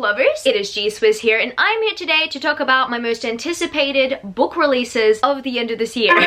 lovers, it is G-Swizz here, and I'm here today to talk about my most anticipated book releases of the end of this year.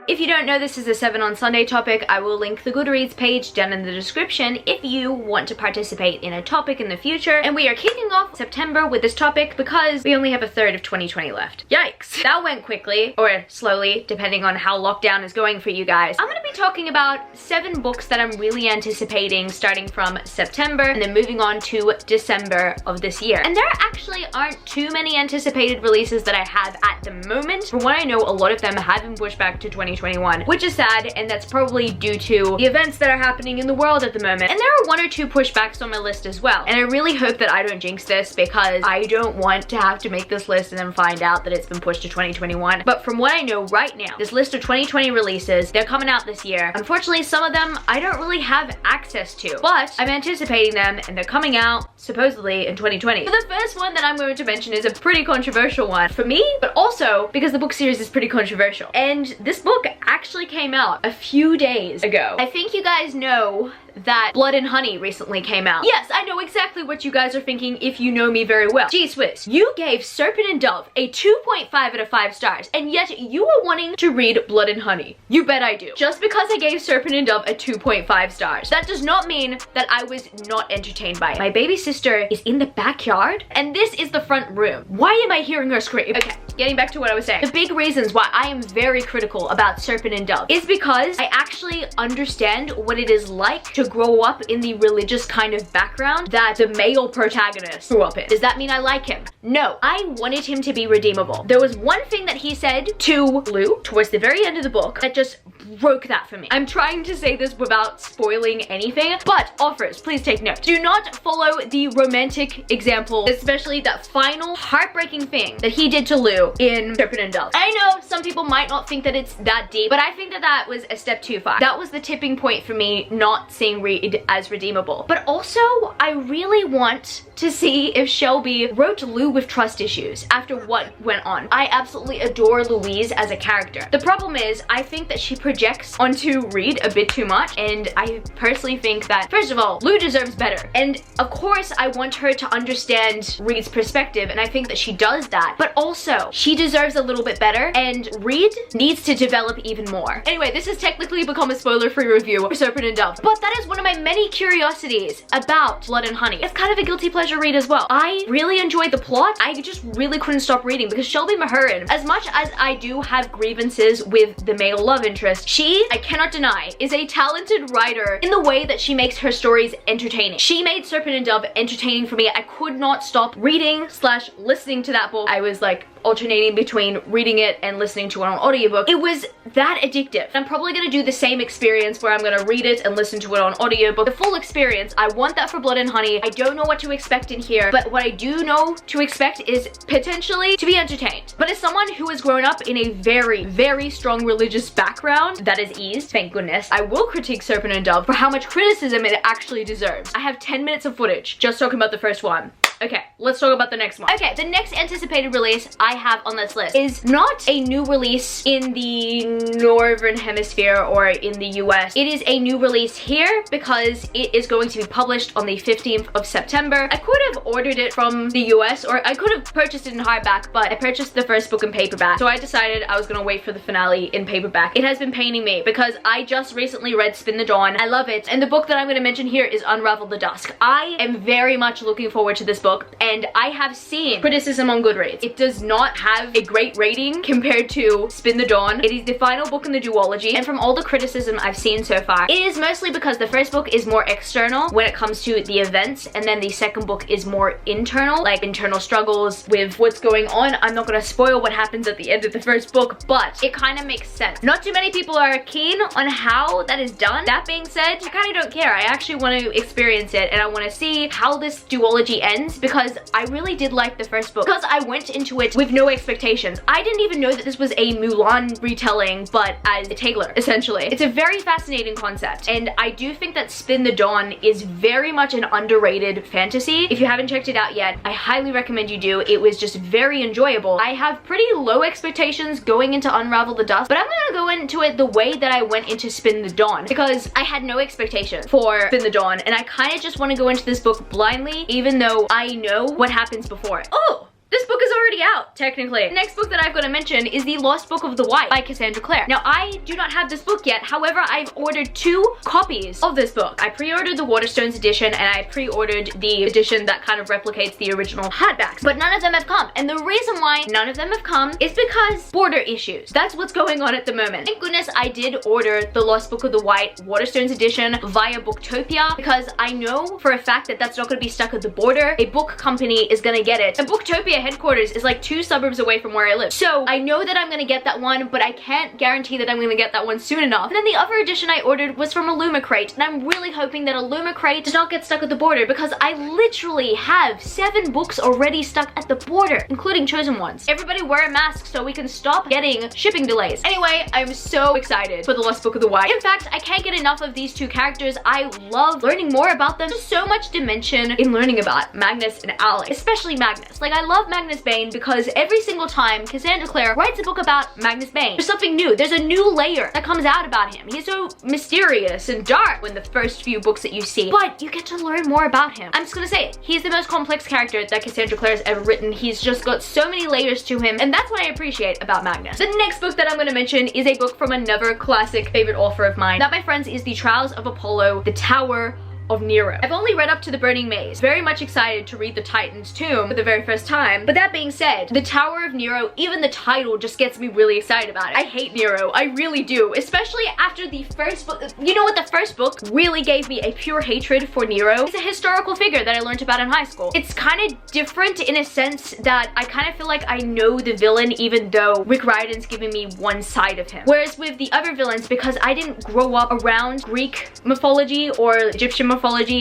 If you don't know, this is a 7 on Sunday topic. I will link the Goodreads page down in the description if you want to participate in a topic in the future. And we are kicking off September with this topic because we only have a third of 2020 left. Yikes. That went quickly, or slowly, depending on how lockdown is going for you guys. I'm gonna be talking about 7 books that I'm really anticipating starting from September and then moving on to December of this year. And there actually aren't too many anticipated releases that I have at the moment. From what I know, a lot of them have been pushed back to 2021, which is sad, and that's probably due to the events that are happening in the world at the moment. And there are 1 or 2 pushbacks on my list as well. And I really hope that I don't jinx this because I don't want to have to make this list and then find out that it's been pushed to 2021. But from what I know right now, this list of 2020 releases, they're coming out this year. Unfortunately, some of them I don't really have access to, but I'm anticipating them and they're coming out supposedly in 2020. So the first one that I'm going to mention is a pretty controversial one for me, but also because the book series is pretty controversial. And this book actually came out a few days ago. I think you guys know that Blood and Honey recently came out. Yes, I know exactly what you guys are thinking if you know me very well. G-Swizz, you gave Serpent and Dove a 2.5 out of 5 stars, and yet you are wanting to read Blood and Honey. You bet I do. Just because I gave Serpent and Dove a 2.5 stars, that does not mean that I was not entertained by it. My baby sister is in the backyard, and this is the front room. Why am I hearing her scream? Okay, getting back to what I was saying. The big reasons why I am very critical about Serpent and Dove is because I actually understand what it is like to grow up in the religious kind of background that the male protagonist grew up in. Does that mean I like him? No. I wanted him to be redeemable. There was one thing that he said to Lou towards the very end of the book that just broke that for me. I'm trying to say this without spoiling anything, but authors, please take note. Do not follow the romantic example, especially that final heartbreaking thing that he did to Lou in Serpent and Dove. I know some people might not think that it's that deep, but I think that that was a step too far. That was the tipping point for me not seeing Reed as redeemable. But also, I really want to see if Shelby wrote Lou with trust issues after what went on. I absolutely adore Louise as a character. The problem is, I think that she projects onto Reed a bit too much, and I personally think that, first of all, Lou deserves better. And of course, I want her to understand Reed's perspective, and I think that she does that. But also, she deserves a little bit better, and Reed needs to develop even more. Anyway, this has technically become a spoiler-free review for Serpent and Dove, but that is one of my many curiosities about Blood and Honey. It's kind of a guilty pleasure read as well. I really enjoyed the plot. I just really couldn't stop reading because Shelby Mahurin, as much as I do have grievances with the male love interest, she, I cannot deny, is a talented writer in the way that she makes her stories entertaining. She made Serpent and Dove entertaining for me. I could not stop reading / listening to that book. I was like alternating between reading it and listening to it on audiobook. It was that addictive. I'm probably gonna do the same experience where I'm gonna read it and listen to it on audiobook. The full experience, I want that for Blood and Honey. I don't know what to expect in here, but what I do know to expect is potentially to be entertained. But as someone who has grown up in a very, very strong religious background that is eased, thank goodness, I will critique Serpent and Dove for how much criticism it actually deserves. I have 10 minutes of footage just talking about the first one. Okay, let's talk about the next one. Okay, the next anticipated release I have on this list is not a new release in the Northern Hemisphere or in the US. It is a new release here because it is going to be published on the 15th of September. I could have ordered it from the US, or I could have purchased it in hardback, but I purchased the first book in paperback. So I decided I was gonna wait for the finale in paperback. It has been paining me because I just recently read Spin the Dawn. I love it. And the book that I'm gonna mention here is Unravel the Dusk. I am very much looking forward to this book, and I have seen criticism on Goodreads. It does not have a great rating compared to Spin the Dawn. It is the final book in the duology, and from all the criticism I've seen so far, it is mostly because the first book is more external when it comes to the events, and then the second book is more internal, like internal struggles with what's going on. I'm not gonna spoil what happens at the end of the first book, but it kind of makes sense. Not too many people are keen on how that is done. That being said, I kind of don't care. I actually want to experience it, and I want to see how this duology ends because I really did like the first book, because I went into it with no expectations. I didn't even know that this was a Mulan retelling, but as a Taylor, essentially. It's a very fascinating concept, and I do think that Spin the Dawn is very much an underrated fantasy. If you haven't checked it out yet, I highly recommend you do. It was just very enjoyable. I have pretty low expectations going into Unravel the Dust, but I'm gonna go into it the way that I went into Spin the Dawn, because I had no expectation for Spin the Dawn, and I kind of just want to go into this book blindly, even though I know what happens before it. Oh! This book is already out, technically. The next book that I've got to mention is The Lost Book of the White by Cassandra Clare. Now, I do not have this book yet. However, I've ordered 2 copies of this book. I pre-ordered the Waterstones edition, and I pre-ordered the edition that kind of replicates the original hardbacks. But none of them have come. And the reason why none of them have come is because border issues. That's what's going on at the moment. Thank goodness I did order The Lost Book of the White Waterstones edition via Booktopia, because I know for a fact that that's not going to be stuck at the border. A book company is going to get it. And Booktopia headquarters is like 2 suburbs away from where I live. So I know that I'm gonna get that one, but I can't guarantee that I'm gonna get that one soon enough. And then the other edition I ordered was from Illumicrate, and I'm really hoping that Illumicrate does not get stuck at the border, because I literally have 7 books already stuck at the border, including chosen ones. Everybody wear a mask so we can stop getting shipping delays. Anyway, I'm so excited for The Lost Book of the White. In fact, I can't get enough of these 2 characters. I love learning more about them. There's so much dimension in learning about Magnus and Alex, especially Magnus. Like, I love Magnus Bane because every single time Cassandra Clare writes a book about Magnus Bane, there's something new. There's a new layer that comes out about him. He's so mysterious and dark in the first few books that you see, but you get to learn more about him. I'm just gonna say it. He's the most complex character that Cassandra Clare has ever written. He's just got so many layers to him, and that's what I appreciate about Magnus. The next book that I'm gonna mention is a book from another classic favorite author of mine. That, my friends, is The Trials of Apollo, The Tower of Nero. I've only read up to the Burning Maze. Very much excited to read the Titan's Tomb for the very first time. But that being said, the Tower of Nero, even the title just gets me really excited about it. I hate Nero. I really do. Especially after the first book. You know what? The first book really gave me a pure hatred for Nero. He's a historical figure that I learned about in high school. It's kind of different in a sense that I kind of feel like I know the villain, even though Rick Riordan's giving me one side of him. Whereas with the other villains, because I didn't grow up around Greek mythology or Egyptian mythology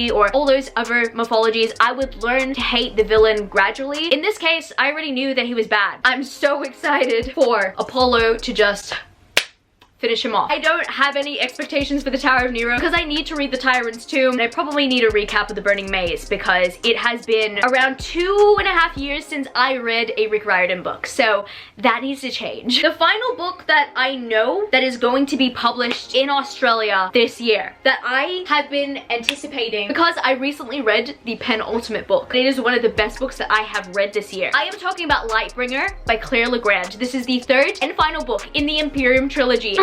or all those other mythologies, I would learn to hate the villain gradually. In this case, I already knew that he was bad. I'm so excited for Apollo to just finish him off. I don't have any expectations for the Tower of Nero because I need to read the Tyrant's Tomb, and I probably need a recap of the Burning Maze because it has been around 2.5 years since I read a Rick Riordan book, so that needs to change. The final book that I know that is going to be published in Australia this year that I have been anticipating because I recently read the penultimate book. It is one of the best books that I have read this year. I am talking about Lightbringer by Clare Legrand. This is the 3rd and final book in the Imperium trilogy.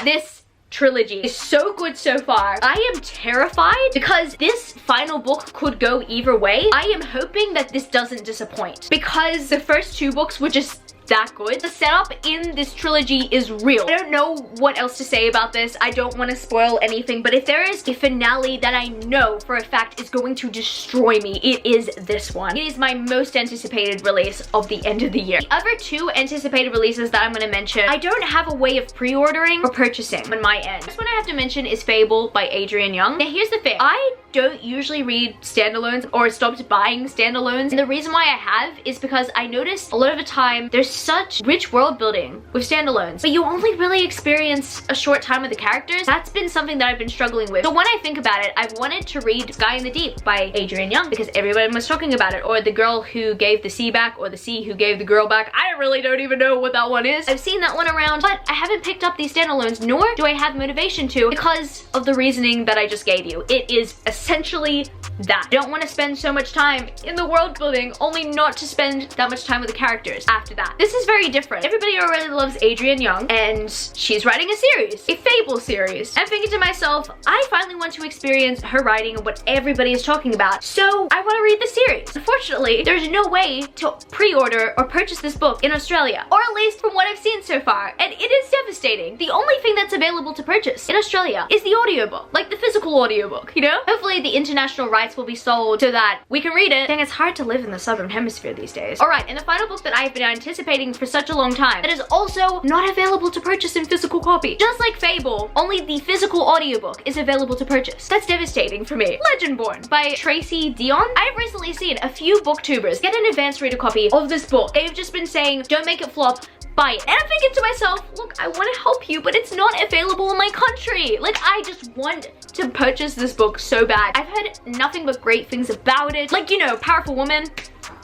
This trilogy is so good so far. I am terrified because this final book could go either way. I am hoping that this doesn't disappoint because the first 2 books were just that good. The setup in this trilogy is real. I don't know what else to say about this. I don't want to spoil anything, but if there is a finale that I know for a fact is going to destroy me, it is this one. It is my most anticipated release of the end of the year. The other 2 anticipated releases that I'm going to mention, I don't have a way of pre-ordering or purchasing on my end. This one I have to mention is Fable by Adrienne Young. Now here's the thing. I don't usually read standalones or stopped buying standalones, and the reason why I have is because I noticed a lot of the time there's such rich world building with standalones, but you only really experience a short time with the characters. That's been something that I've been struggling with. So when I think about it, I've wanted to read Sky in the Deep by Adrienne Young because everyone was talking about it, or The Girl Who Gave the Sea Back, or The Sea Who Gave the Girl Back. I really don't even know what that one is. I've seen that one around, but I haven't picked up these standalones, nor do I have motivation to because of the reasoning that I just gave you. It is essentially that. I don't want to spend so much time in the world building only not to spend that much time with the characters after that. This is very different. Everybody already loves Adrienne Young, and she's writing a series, a Fable series. I'm thinking to myself, I finally want to experience her writing and what everybody is talking about, so I want to read the series. Unfortunately, there's no way to pre-order or purchase this book in Australia, or at least from what I've seen so far, and it is devastating. The only thing that's available to purchase in Australia is the audiobook, like the physical audiobook, you know? Hopefully the international rights rights will be sold so that we can read it. Dang, it's hard to live in the Southern Hemisphere these days. Alright, and the final book that I've been anticipating for such a long time that is also not available to purchase in physical copy. Just like Fable, only the physical audiobook is available to purchase. That's devastating for me. Legendborn by Tracy Dion. I've recently seen a few booktubers get an advanced reader copy of this book. They've just been saying, don't make it flop, buy it. And I'm thinking to myself, look, I want to help you, but it's not available in my country. Like, I just want to purchase this book so bad. I've heard nothing but great things about it. Like, you know, powerful woman.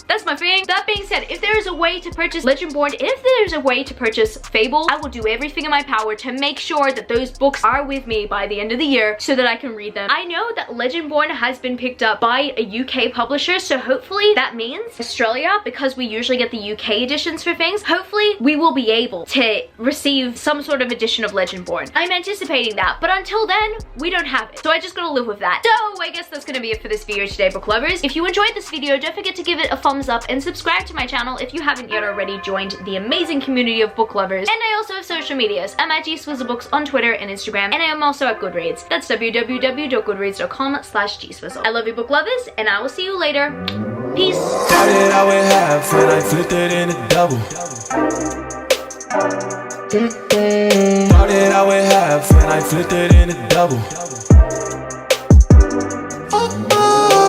That's my thing. That being said, if there is a way to purchase Legendborn, and if there's a way to purchase Fable, I will do everything in my power to make sure that those books are with me by the end of the year so that I can read them. I know that Legendborn has been picked up by a UK publisher, so hopefully that means Australia, because we usually get the UK editions for things, hopefully we will be able to receive some sort of edition of Legendborn. I'm anticipating that, but until then, we don't have it. So I just gotta live with that. So I guess that's gonna be it for this video today, book lovers. If you enjoyed this video, don't forget to give it a thumbs up and subscribe to my channel if you haven't yet already joined the amazing community of book lovers. And I also have social medias. I'm at gswizzelbooks on Twitter and Instagram, and I am also at Goodreads. That's www.goodreads.com/gswizzle. I love you, book lovers, and I will see you later. Peace. Started out with half and I flipped it into double. Started out with half and I flipped it into double.